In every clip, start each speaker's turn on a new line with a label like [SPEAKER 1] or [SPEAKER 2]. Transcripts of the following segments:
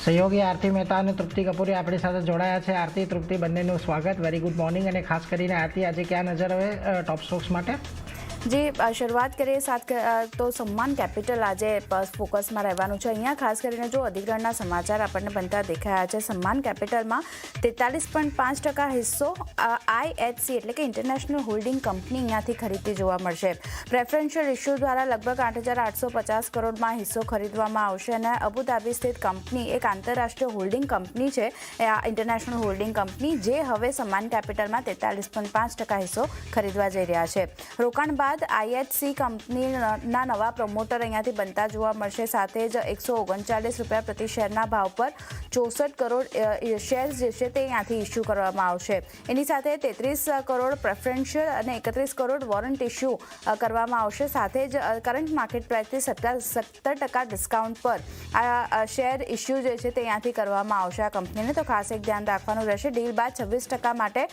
[SPEAKER 1] સહયોગી આરતી મહેતા અને તૃપ્તિ કપૂરી આપણી સાથે જોડાયા છે। આરતી, તૃપ્તિ બંનેનું સ્વાગત। Very good morning. અને ખાસ કરીને આરતી, આજે ક્યાં નજર હવે ટોપ સ્ટોક્સ માટે?
[SPEAKER 2] जी शुरुआत करिए साथ तो सम्मान कैपिटल आज फोकस में रहવાનું છે। અહીંયા ખાસ કરીને જો અધિગ્રહણના સમાચાર આપણને બનતા દેખાયા છે। सम्मान कैपिટલમાં 43.5% હિસ્સો IHC એટલે કે ઇન્ટરનેશનલ હોલ્ડિંગ કંપની અહીંયાથી ખરીદતી જોવા મળશે। પ્રેફરન્શિયલ ઇશ્યુ દ્વારા લગભગ 8,850 કરોડમાં હિસ્સો ખરીદવામાં આવશે અને અબુધાબી સ્થિત કંપની એક આંતરરાષ્ટ્રીય હોલ્ડિંગ કંપની છે, ઇન્ટરનેશનલ હોલ્ડિંગ કંપની, જે હવે सम्मान कैपिટલમાં 43.5% હિસ્સો ખરીદવા જઈ રહ્યા છે। રોકાણ બાદ IHC કંપનીના નવા પ્રમોટર અહીંયાથી બનતા જોવા મળશે। સાથે જ 139 રૂપિયા પ્રતિ શેરના ભાવ પર 64 કરોડ શેર્સ જે છે તે અહીંયાથી ઇસ્યુ કરવામાં આવશે। એની સાથે 33 કરોડ પ્રેફરન્શિયલ અને 31 કરોડ વોરંટ ઇસ્યુ કરવામાં આવશે। સાથે જ કરંટ માર્કેટ પ્રાઇસથી 17% ડિસ્કાઉન્ટ પર આ શેર ઇસ્યુ જે છે તે અહીંયાથી કરવામાં આવશે આ કંપનીને। તો ખાસ એક ધ્યાન રાખવાનું રહેશે। ડીલ બાદ 26% માટે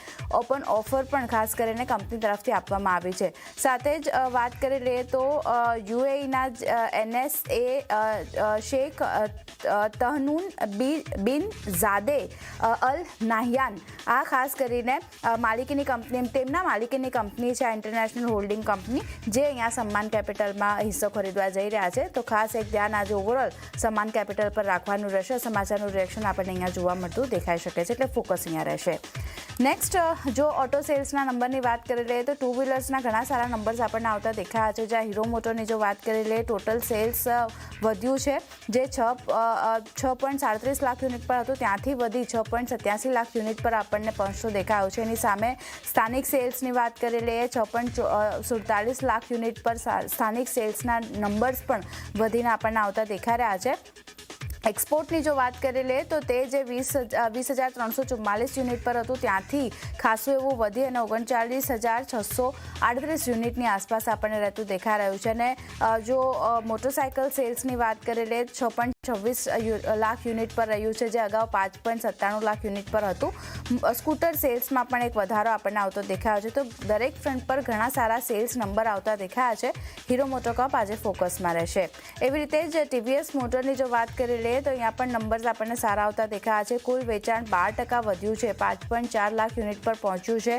[SPEAKER 2] ઓપન ઓફર પણ ખાસ કરીને કંપની તરફથી આપવામાં આવી છે। સાથે જ વાત કરી લઈએ તો યુએઈના NSA શેખ તહનૂન બિન ઝાદે અલ નાહયાન આ ખાસ કરીને માલિકીની કંપની, તેમના માલિકીની કંપની છે આ ઇન્ટરનેશનલ હોલ્ડિંગ કંપની, જે અહીંયા सम्मान कैपिટલમાં હિસ્સો ખરીદવા જઈ રહ્યા છે। તો ખાસ એક ધ્યાન આજે ઓવરઓલ सम्मान कैपिटल પર રાખવાનું રહેશે। સમાચારનું રિએક્શન આપણને અહીંયા જોવા મળતું દેખાઈ શકે છે, એટલે ફોકસ અહીંયા રહેશે। નેક્સ્ટ જો ઓટો સેલ્સના નંબરની વાત કરી લઈએ તો ટુ વ્હીલર્સના ઘણા સારા નંબર્સ આપણને આવતા દેખાયા છે। જ્યાં હીરો મોટરની જો વાત કરી લઈએ, ટોટલ સેલ્સ વધ્યું છે, જે 6.37 લાખ યુનિટ પર હતું ત્યાંથી વધી 6.87 લાખ યુનિટ પર આપણને પહોંચતો દેખાયો છે। એની સામે સ્થાનિક સેલ્સની વાત કરી લઈએ, 6.47 લાખ યુનિટ પર સ્થાનિક સેલ્સના નંબર્સ પણ વધીને આપણને આવતા દેખાઈ રહ્યા છે। એક્સપોર્ટની જો વાત કરી લઈએ તો તે જે 20,344 યુનિટ પર હતું ત્યાંથી ખાસું એવું વધી અને 39,638 યુનિટની આસપાસ આપણને રહેતું દેખાઈ રહ્યું છે। અને જો મોટરસાઇકલ સેલ્સની વાત કરી લઈએ, 6.26 લાખ યુનિટ પર રહ્યું છે, જે અગાઉ 5.97 લાખ યુનિટ પર હતું। સ્કૂટર સેલ્સમાં પણ એક વધારો આપણને આવતો દેખાયો છે। તો દરેક ફ્રન્ટ પર ઘણા સારા સેલ્સ નંબર આવતા દેખાયા છે। હીરો મોટોકોર્પ આજે ફોકસમાં રહેશે। એવી રીતે જ TVS મોટરની જો વાત કરી લઈએ તો અહીંયા પણ નંબર્સ આપણને સારા આવતા દેખાયા છે। કુલ વેચાણ 12% વધ્યું છે, 5.4 લાખ યુનિટ પર પહોંચ્યું છે।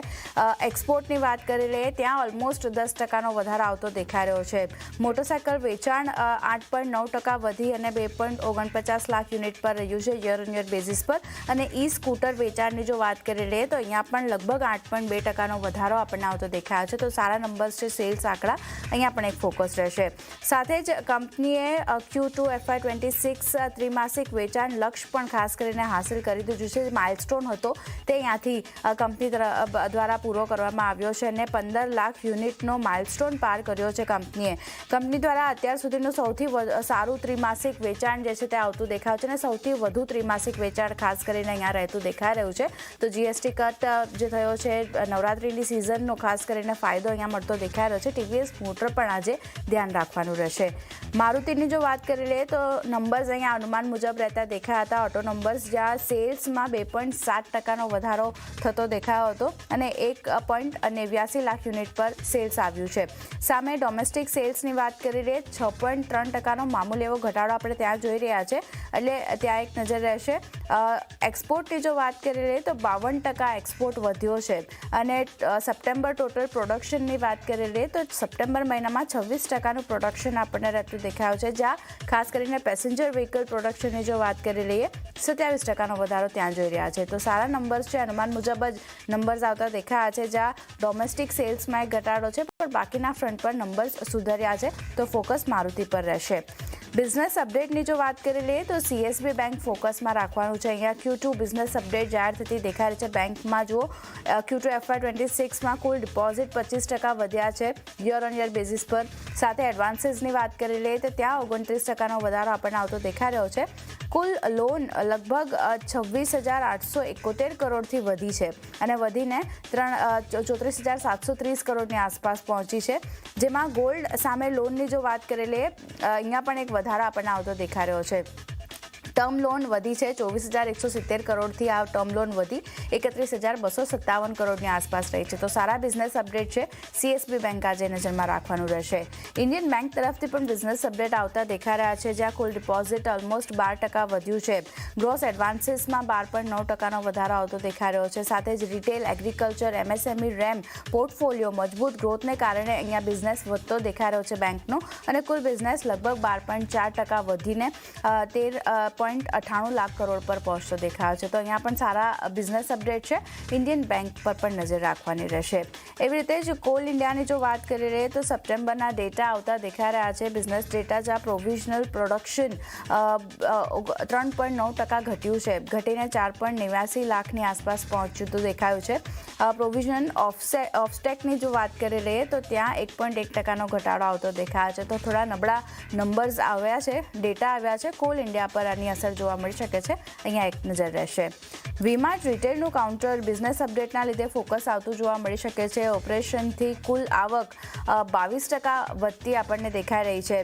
[SPEAKER 2] એક્સપોર્ટની વાત કરી લઈએ, ત્યાં ઓલમોસ્ટ 10%નો વધારો આવતો દેખાઈ રહ્યો છે। મોટરસાઇકલ વેચાણ 8.9% વધી અને 2.49 લાખ યુનિટ પર રહ્યું છે યર ઓન યર બેઝિસ પર। અને ઈ સ્કૂટર વેચાણની જો વાત કરી લઈએ તો અહીંયા પણ લગભગ 8.2%નો વધારો આપણને આવતો દેખાયો છે। તો સારા નંબર્સ છે, સેલ્સ આંકડા અહીંયા પણ એક ફોકસ રહેશે। સાથે જ કંપનીએ Q2 FY26 ત્રિમાસિક વેચાણ લક્ષ્ય પણ ખાસ કરીને હાંસલ કરી દીધું છે। માઇલસ્ટોન હતો તે અહીંયાથી કંપની દ્વારા પૂરો કરવામાં આવ્યો છે અને 15 લાખ યુનિટનો માઇલસ્ટોન પાર કર્યો છે કંપનીએ। કંપની દ્વારા અત્યાર સુધીનું સૌથી સારું ત્રિમાસિક વેચાણ જે છે તે આવતું દેખાયું છે અને સૌથી વધુ ત્રિમાસિક વેચાણ ખાસ કરીને અહીંયા રહેતું દેખાઈ રહ્યું છે। તો GST કટ જે થયો છે, નવરાત્રિની સિઝનનો ખાસ કરીને ફાયદો અહીંયા મળતો દેખાઈ રહ્યો છે। TVS મોટર પણ આજે ધ્યાન રાખવાનું રહેશે। મારુતિની જો વાત કરી લઈએ તો નંબર્સ અહીંયા અનુમાન મુજબ રહેતા દેખાયા હતા। ઓટો નંબર્સ જ્યાં સેલ્સમાં 2.7%નો વધારો થતો દેખાયો હતો અને 1.89 લાખ યુનિટ પર સેલ્સ આવ્યું છે। સામે ડોમેસ્ટિક સેલ્સની વાત કરી લઈએ, 6.3%નો મામૂલી એવો ઘટાડો આપણે ત્યાં જોઈ રહ્યા છે, એટલે ત્યાં એક નજર રહેશે। એક્સપોર્ટની જો વાત કરી લઈએ તો 52% એક્સપોર્ટ વધ્યો છે અને સપ્ટેમ્બર ટોટલ પ્રોડક્શનની વાત કરી લઈએ તો સપ્ટેમ્બર મહિનામાં 26%નું પ્રોડક્શન આપણને રહેતું દેખાયું છે, જ્યાં ખાસ કરીને પેસેન્જર વ્હીકલ પ્રોડક્શનની જો વાત કરી લઈએ 27%નો વધારો ત્યાં જોઈ રહ્યા છે। તો સારા નંબર્સ છે, અનુમાન મુજબ જ નંબર્સ આવતા દેખાયા છે, જ્યાં ડોમેસ્ટિક સેલ્સમાં એક ઘટાડો છે પણ બાકીના ફ્રન્ટ પર નંબર્સ સુધર્યા છે। તો ફોકસ મારુતિ પર રહેશે। બિઝનેસ અપડેટની જો વાત કરી લઈએ તો CSB બેંક ફોકસમાં રાખવાનું છે। અહીંયા Q2 બિઝનેસ અપડેટ જાહેર થતી દેખાઈ રહી છે। બેંકમાં જુઓ, Q2 FY26માં કુલ ડિપોઝિટ 25% વધ્યા છે યર ઓન યર બેઝિસ પર। સાથે એડવાન્સીસની વાત કરી લઈએ તો ત્યાં 29%નો વધારો આપણને આવતો દેખાઈ રહ્યો છે। કુલ લોન લગભગ 26,871 કરોડથી વધી છે અને વધીને 34,730 કરોડની આસપાસ પહોંચી છે, જેમાં ગોલ્ડ સામે લોનની જો વાત કરી લઈએ અહીંયા પણ એક વધારો આપણને આવતો દેખાઈ રહ્યો છે। ટર્મ લોન વધી છે 24,170 કરોડથી આ ટર્મ લોન વધી 31,257 કરોડની આસપાસ રહી છે. તો સારા બિઝનેસ અપડેટ છે. સીએસબી બેંક આજે નજરમાં રાખવાનું રહેશે. ઇન્ડિયન બેંક તરફથી પણ બિઝનેસ અપડેટ આવતા દેખાઈ રહ્યા છે, જ્યાં કુલ ડિપોઝિટ ઓલમોસ્ટ 12% વધ્યું છે. ગ્રોસ એડવાન્સીસમાં 12.9% વધારો આવતો દેખાઈ રહ્યો છે. સાથે જ retail, agriculture, MSME, RAM portfolio મજબૂત ગ્રોથને કારણે અહીંયા બિઝનેસ વધતો દેખાઈ રહ્યો છે બેંકનો, અને કુલ બિઝનેસ લગભગ 12.4% વધીને 13.98 લાખ કરોડ પર પહોંચતો દેખાયો છે. તો અહીંયા પણ સારા બિઝનેસ અપડેટ છે. ઇન્ડિયન બેંક પર પણ નજર રાખવાની રહેશે. એવી રીતે જ કોલ ઇન્ડિયાની જો વાત કરી રહીએ તો સપ્ટેમ્બરના ડેટા આવતા દેખાઈ રહ્યા છે. બિઝનેસ ડેટા જ્યાં પ્રોવિઝનલ પ્રોડક્શન 3.9% ઘટ્યું છે, ઘટીને 4.89 લાખની આસપાસ પહોંચતું દેખાયું છે. પ્રોવિઝન ઓફસ્ટેકની જો વાત કરી રહીએ તો ત્યાં 1.1%નો ઘટાડો આવતો દેખાયો છે. તો થોડા નબળા નંબર્સ આવ્યા છે, ડેટા આવ્યા છે. કોલ ઇન્ડિયા પર આની અસર જોવા મળી શકે છે. અહીંયા એક નજર રહેશે. વીમાર્ટ રિટેલનું કાઉન્ટર બિઝનેસ અપડેટના લીધે ફોકસ આવતું જોવા મળી શકે છે. ઓપરેશનથી કુલ આવક 22% વધતી આપણને દેખાઈ રહી છે.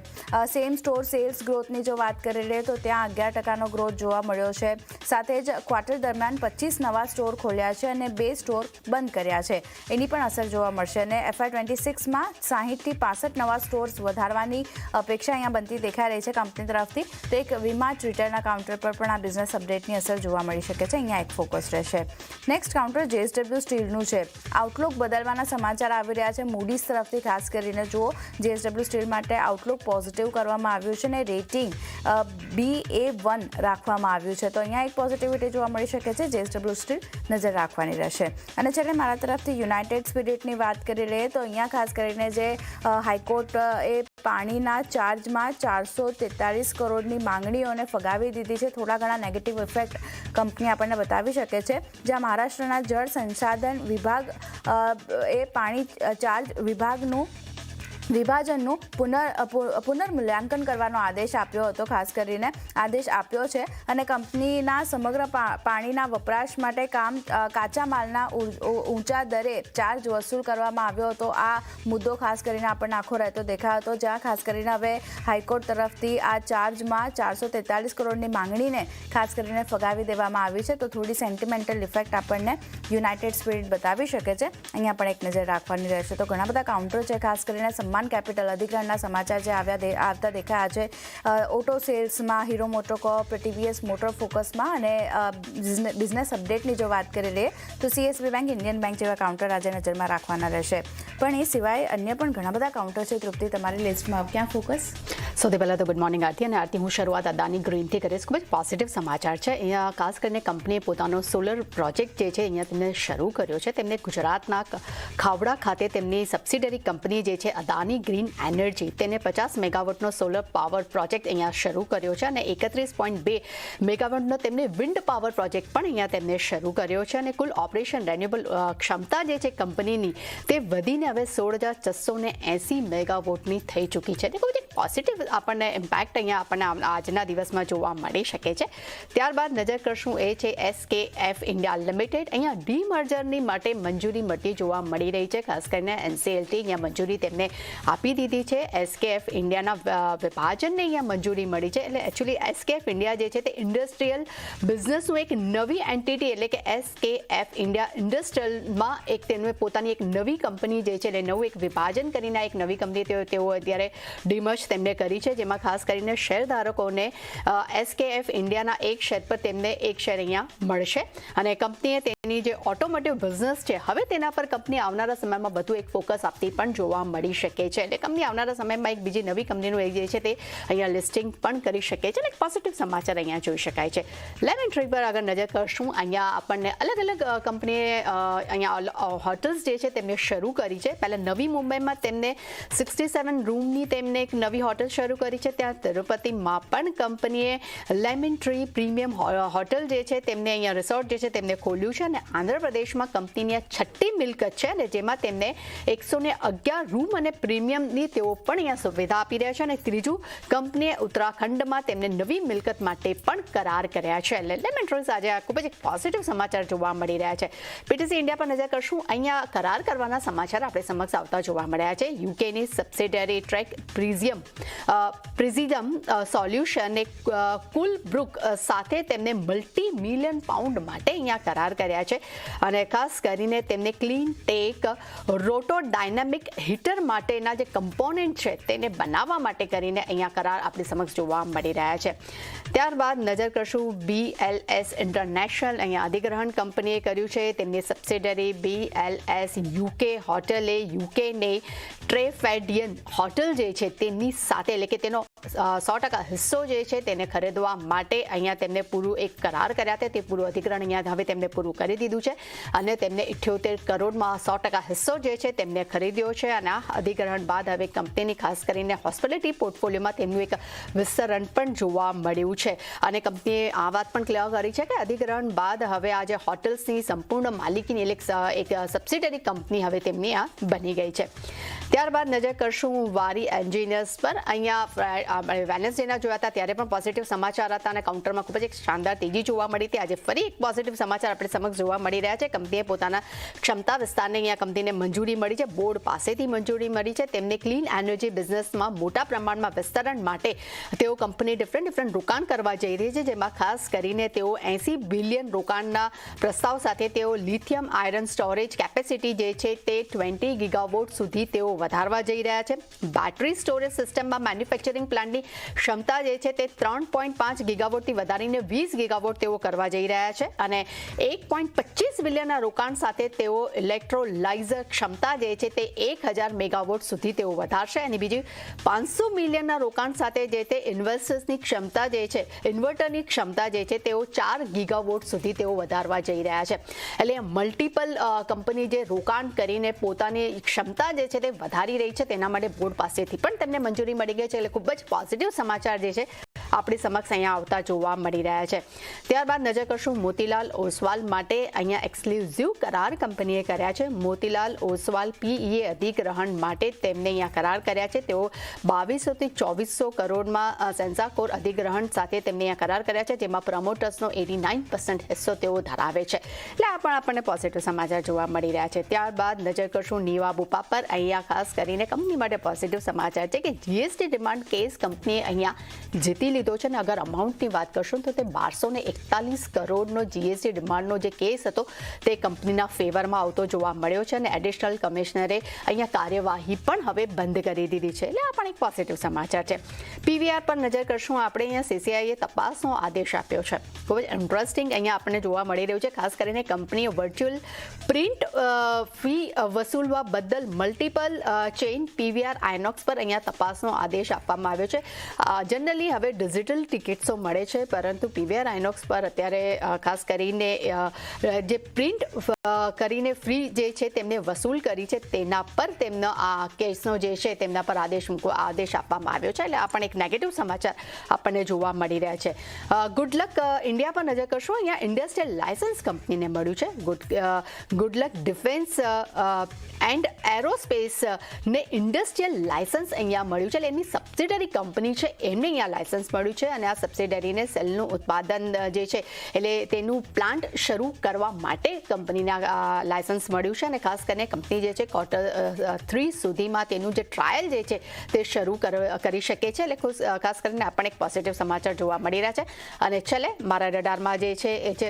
[SPEAKER 2] સેમ સ્ટોર સેલ્સ ગ્રોથની જો વાત કરી લઈએ તો ત્યાં 11%નો ગ્રોથ જોવા મળ્યો છે. સાથે જ ક્વાર્ટર દરમિયાન 25 નવા સ્ટોર ખોલ્યા છે અને 2 સ્ટોર બંધ કર્યા છે. એની પણ અસર જોવા મળશે. અને FY26માં 60થી 65 નવા સ્ટોર્સ વધારવાની અપેક્ષા અહીંયા બનતી દેખાઈ રહી છે કંપની તરફથી. તો એક વીમાર્ટ રિટેલના કાઉન્ટર પર પણ આ બિઝનેસ અપડેટની અસર જોવા મળી શકે છે. અહીંયા એક ફોકસ રહેશે. નેક્સ્ટ કાઉન્ટર JSW સ્ટીલનું છે. આઉટલુક બદલવાના સમાચાર આવી રહ્યા છે મૂડીઝ તરફથી. ખાસ કરીને જુઓ, JSW સ્ટીલ માટે આઉટલુક પોઝિટિવ કરવામાં આવ્યું છે અને રેટિંગ BA1 રાખવામાં આવ્યું છે. તો અહીંયા એક પોઝિટિવિટી જોવા મળી શકે છે. JSW સ્ટીલ નજર રાખવાની રહેશે. અને છેલ્લે મારા તરફથી યુનાઇટેડ સ્પિરિટની વાત કરી લઈએ તો અહીંયા ખાસ કરીને જે હાઈકોર્ટ એ પાણીના ચાર્જમાં 443 કરોડની માંગણીઓને ફગાવી દીધી છે. થોડા ઘણા નેગેટિવ ઇફેક્ટ કંપની આપણને બતાવી શકે છે. જ્યાં મહારાષ્ટ્રના જળ સંસાધન વિભાગ એ પાણી ચાર્જ વિભાગનું વિભાજનનું પુનર્મૂલ્યાંકન કરવાનો આદેશ આપ્યો હતો. ખાસ કરીને આદેશ આપ્યો છે અને કંપનીના સમગ્ર પાણીના વપરાશ માટે કાચા માલના ઊંચા દરે ચાર્જ વસૂલ કરવામાં આવ્યો હતો. આ મુદ્દો ખાસ કરીને આપણને આખો રહેતો દેખાયો હતો, જ્યાં ખાસ કરીને હવે હાઈકોર્ટ તરફથી આ ચાર્જમાં 443 કરોડની માંગણીને ખાસ કરીને ફગાવી દેવામાં આવી છે. તો થોડી સેન્ટિમેન્ટલ ઇફેક્ટ આપણને યુનાઇટેડ સ્પિરિટ બતાવી શકે છે. અહીંયા પણ એક નજર રાખવાની રહેશે. તો ઘણા બધા કાઉન્ટર છે. ખાસ કરીને સમાન કેપિટલ અધિકરણના સમાચાર જે આવતા દેખાયા છે. ઓટો સેલ્સમાં હીરો મોટોકોર્પ, TVS મોટર ફોકસમાં, અને બિઝનેસ અપડેટની જો વાત કરી લઈએ તો CSB બેંક, ઇન્ડિયન બેંક જેવા કાઉન્ટર આજે નજરમાં રાખવાના રહેશે. પણ એ સિવાય અન્ય પણ ઘણા બધા કાઉન્ટર છે. તૃપ્તિ, તમારી લિસ્ટમાં ક્યાં ફોકસ?
[SPEAKER 3] સૌથી પહેલાં તો ગુડ મોર્નિંગ આરતી. અને આરતી, હું શરૂઆત અદાની ગ્રીનથી કરીશ. ખૂબ જ પોઝિટિવ સમાચાર છે. અહીંયા ખાસ કરીને કંપનીએ પોતાનો સોલર પ્રોજેક્ટ જે છે અહીંયા તેમને શરૂ કર્યો છે. તેમને ગુજરાતના ખાવડા ખાતે તેમની સબસિડરી કંપની જે છે અદાની ગ્રીન એનર્જી, તેને 50 મેગાવોટનો સોલર પાવર પ્રોજેક્ટ અહીંયા શરૂ કર્યો છે. અને 31.2 મેગાવોટનો તેમને વિન્ડ પાવર પ્રોજેક્ટ પણ અહીંયા તેમને શરૂ કર્યો છે. અને કુલ ઓપરેશન રેન્યુએબલ ક્ષમતા જે છે કંપનીની તે વધીને હવે 16,680 મેગાવોટની થઈ ચૂકી છે. ખૂબ જ પોઝિટિવ આપણને ઇમ્પેક્ટ અહીંયા આપણને આજના દિવસમાં જોવા મળી શકે છે. ત્યારબાદ નજર કરશું એ છે SKF ઇન્ડિયા લિમિટેડ. અહીંયા ડીમર્જરની માટે મંજૂરી મળતી જોવા મળી રહી છે. ખાસ કરીને NCLT અહીંયા મંજૂરી તેમને આપી દીધી છે. SKF ઇન્ડિયાના વિભાજનને અહીંયા મંજૂરી મળી છે. એટલે એકચ્યુઅલી SKF ઇન્ડિયા જે છે તે ઇન્ડસ્ટ્રીયલ બિઝનેસનું એક નવી એન્ટિટી, એટલે કે SKF ઇન્ડિયા ઇન્ડસ્ટ્રીયલમાં એક તેમને પોતાની એક નવી કંપની જે છે, એટલે નવું એક વિભાજન કરીને એક નવી કંપની તેઓ અત્યારે ડીમર્જ તેમને કરી છે. જેમાં ખાસ કરીને શેરધારકોને SKF ઇન્ડિયાના એક શેર પર તેમને એક શેર અહીંયા મળશે. અને કંપનીએ તેની જે ઓટોમોટિવ બિઝનેસ છે હવે તેના પર કંપની આવનારા સમયમાં વધુ એક ફોકસ આપતી પણ જોવા મળી શકે છે. એટલે કંપની આવનારા સમયમાં એક બીજી નવી કંપનીનું એક જે છે તે અહીંયા લિસ્ટિંગ પણ કરી શકે છે. અને એક પોઝિટિવ સમાચાર અહીંયા જોઈ શકાય છે. લેમન ટ્રી પર આગળ નજર કરશું. અહીંયા આપણને અલગ અલગ કંપનીએ અહીંયા હોટલ્સ જે છે તેમને શરૂ કરી છે. પહેલાં નવી મુંબઈમાં તેમને 67 રૂમની તેમને એક નવી હોટલ શરૂ કરી છે. ત્યાં તિરુપતિમાં પણ કંપનીએ લેમન ટ્રી પ્રીમિયમ હોટલ જે છે તેમને અહીંયા રિસોર્ટ જે છે તેમને ખોલ્યું છે. અને અને આંધ્રપ્રદેશમાં કંપનીની આ 6ઠ્ઠી મિલકત છે અને જેમાં તેમને 111 રૂમ અને પ્રીમિયમની તેઓ પણ અહીંયા સુવિધા આપી રહ્યા છે. અને ત્રીજું, કંપનીએ ઉત્તરાખંડમાં તેમને નવી મિલકત માટે પણ કરાર કર્યા છે. લેમન ટ્રીઝ આજે ખૂબ જ પોઝિટિવ સમાચાર જોવા મળી રહ્યા છે. પીટીસી ઇન્ડિયા પર નજર કરશું. અહીંયા કરાર કરવાના સમાચાર આપણે સમક્ષ આવતા જોવા મળ્યા છે. યુકેની સબસિડિયરી ટ્રેક પ્રિઝિડમ સોલ્યુશને કુલબ્રુક સાથે તેમને મલ્ટી મિલિયન પાઉન્ડ માટે અહીંયા કરાર કર્યા છે અને ખાસ કરીને તેમને ક્લીન ટેક રોટોડાયનામિક હીટર માટેના જે કમ્પોનન્ટ છે તેને બનાવવા માટે કરીને અહીંયા કરાર આપણી સમક્ષ જોવા મળી રહ્યા છે. ત્યારબાદ નજર કરશું BLS ઇન્ટરનેશનલ. અહીંયા અધિગ્રહણ કંપનીએ કર્યું છે. તેમની સબસિડિયરી BLS UK હોટલે યુકેને ટ્રેફેડિયન હોટલ જે છે તેની સાથે એટલે કે તેનો 100% હિસ્સો જે છે તેને ખરીદવા માટે અહીંયા તેમને પૂરું એક કરાર કર્યા હતા. તે પૂરું અધિગ્રહણ અહીંયા હવે તેમને પૂરું કરી દીધું છે અને તેમને 78 કરોડમાં 100% હિસ્સો જે છે તેમને ખરીદ્યો છે. અને આ અધિગ્રહણ બાદ હવે કંપનીની ખાસ કરીને હોસ્પિટાલિટી પોર્ટફોલિયોમાં તેમનું એક વિસ્તરણ પણ જોવા મળ્યું છે. અને કંપનીએ આ વાત પણ ક્લિયર કરી છે કે અધિગ્રહણ બાદ હવે આ જે હોટલ્સની સંપૂર્ણ માલિકીની એક સબસિડિયરી કંપની હવે તેમની આ બની ગઈ છે. ત્યારબાદ નજર કરશું વારી એન્જિનિયર્સ પર. અહીંયા વેનસડેના જોયા હતા ત્યારે પણ પોઝિટિવ સમાચાર હતા અને કાઉન્ટરમાં ખૂબ જ એક શાનદાર તેજી જોવા મળી હતી. આજે ફરી એક પોઝિટિવ સમાચાર આપણે સમક્ષ જોવા મળી રહ્યા છે. કંપનીએ પોતાના ક્ષમતા વિસ્તારને અહીંયા કંપનીને મંજૂરી મળી છે. બોર્ડ પાસેથી મંજૂરી મળી છે. તેમને ક્લીન એનર્જી બિઝનેસમાં મોટા પ્રમાણમાં વિસ્તરણ માટે તેઓ કંપની ડિફરન્ટ રોકાણ કરવા જઈ રહી છે. જેમાં ખાસ કરીને તેઓ 80 બિલિયન રોકાણના પ્રસ્તાવ સાથે તેઓ લિથિયમ આયરન સ્ટોરેજ કેપેસિટી જે છે તે 20 ગીગાવોટ સુધી તેઓ વધારવા જઈ રહ્યા છે. બેટરી સ્ટોરેજ સિસ્ટમમાં મેન્યુફેક્ચરિંગ પ્લાન્ટની ક્ષમતા જે છે તે 3.5 ગીગાવોટથી વધારીને 20 ગીગાવોટ તેઓ કરવા જઈ રહ્યા છે. અને 1.25 બિલિયનના રોકાણ સાથે તેઓ ઇલેક્ટ્રોલાઇઝર ક્ષમતા જે છે તે 1000 મેગાવોટ સુધી તેઓ વધારશે. અને બીજી 500 મિલિયનના રોકાણ સાથે જે તે ઇન્વર્ટર્સની ક્ષમતા જે છે ઇન્વર્ટરની ક્ષમતા જે છે તેઓ 4 ગીગાવોટ સુધી તેઓ વધારવા જઈ રહ્યા છે. એટલે મલ્ટિપલ કંપની જે રોકાણ કરીને પોતાની ક્ષમતા જે છે તે વધારી રહી છે તેના માટે બોર્ડ પાસેથી પણ તેમને મંજૂરી મળી ગઈ છે. એટલે ખૂબ જ પોઝિટિવ સમાચાર જે છે આપણી સમક્ષ અહીંયા આવતા જોવા મળી રહ્યા છે. ત્યારબાદ નજર કરશું મોતીલાલ ઓસવાલ માટે. અહીંયા એક્સક્લુઝિવ કરાર કંપનીએ કર્યા છે. મોતીલાલ ઓસવાલ PEA અધિગ્રહણ માટે તેમને અહીંયા કરાર કર્યા છે. તેઓ 2200 થી 2400 કરોડમાં સેન્સાકોર અધિગ્રહણ સાથે તેમને અહીંયા કરાર કર્યા છે. જેમાં પ્રમોટર્સનો 89% હિસ્સો તેઓ ધરાવે છે. એટલે આ પણ આપણને પોઝિટિવ સમાચાર જોવા મળી રહ્યા છે. ત્યારબાદ નજર કરશું નીવા બુપા પર. અહીંયા ખાસ કરીને કંપની માટે પોઝિટિવ સમાચાર છે કે GST ડિમાન્ડ કેસ કંપનીએ અહીંયા જીતી લીધો છે. અને અગર અમાઉન્ટની વાત કરશું તો તે 1241 કરોડનો GST ડિમાન્ડનો જે કેસ હતો તે કંપનીના ફેવરમાં આવતો જોવા મળ્યો છે. અને એડિશનલ કમિશનરે અહીંયા કાર્યવાહી પણ હવે બંધ કરી દીધી છે. એટલે આ પણ એક પોઝિટિવ સમાચાર છે. PVR પર નજર કરશું આપણે. અહીંયા CCIએ તપાસનો આદેશ આપ્યો છે. ખૂબ જ ઇન્ટરેસ્ટિંગ અહીંયા આપણને જોવા મળી રહ્યું છે. ખાસ કરીને કંપનીએ વર્ચ્યુઅલ પ્રિન્ટ ફી વસૂલવા બદલ મલ્ટિપલ ચેઇન PVR આઇનોક્સ પર અહીંયા તપાસનો આદેશ આપવામાં આવ્યો છે. જનરલી હવે ડિજિટલ ટિકિટ્સો મળે છે પરંતુ PVR આઇનોક્સ પર અત્યારે ખાસ કરીને જે પ્રિન્ટ કરીને ફ્રી જે છે તેમને વસૂલ કરી છે તેના પર તેમનો આ કેસનો જે છે તેમના પર આદેશ આપવામાં આવ્યો છે. એટલે આ પણ એક નેગેટિવ સમાચાર આપણને જોવા મળી રહ્યા છે. ગુડલક ઇન્ડિયા પર નજર કરશું. અહીંયા ઇન્ડસ્ટ્રીયલ લાયસન્સ કંપનીને મળ્યું છે. ગુડલક ડિફેન્સ એન્ડ એરોસ્પેસ ને ઇન્ડસ્ટ્રીયલ લાયસન્સ અહીંયા મળ્યું છે. એટલે એમની સબસિડરી કંપની છે એમને અહીંયા લાયસન્સ મળ્યું છે. અને આ સબસિડરીને સેલનું ઉત્પાદન જે છે એટલે તેનું પ્લાન્ટ શરૂ કરવા માટે કંપનીને લાયસન્સ મળ્યું છે. અને ખાસ કરીને કંપની જે છે Q3 સુધીમાં તેનું જે ટ્રાયલ જે છે તે શરૂ કરી શકે છે. એટલે ખાસ કરીને આ પણ એક પોઝિટિવ સમાચાર જોવા મળી રહ્યા છે. અને છેલ્લે મારા રડારમાં જે છે એ છે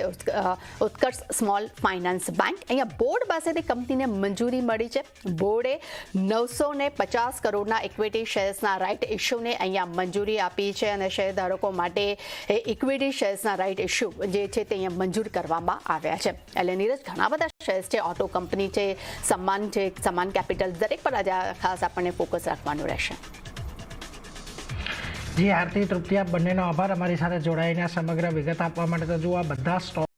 [SPEAKER 3] ઉત્કર્ષ સ્મોલ ફાઇનાન્સ બેંક. અહીંયા બોર્ડ પાસેથી કંપનીને મંજૂરી મળી છે. બોર્ડે 950 કરોડના ઇક્વિટી શેર્સના રાઇટ ઇશ્યુને અહીંયા મંજૂરી આપી છે. અને શેરધારકો માટે ઇક્વિટી શેર્સના રાઇટ ઇશ્યુ જે છે તે અહીંયા મંજૂર કરવામાં આવ્યા છે. એટલે નીરજ ઘણા બધા શેર્સ છે. ઓટો કંપની છે, સમાન છે, સમાન કેપિટલ, દરેક પર આજે ખાસ આપણને ફોકસ રાખવાનું રહેશે.
[SPEAKER 1] જી આરતી, તૃપ્તિ, આપ બંનેનો આભાર અમારી સાથે જોડાઈને સમગ્ર વિગત આપવા માટે. તો જુઓ આ બધા સ્ટોક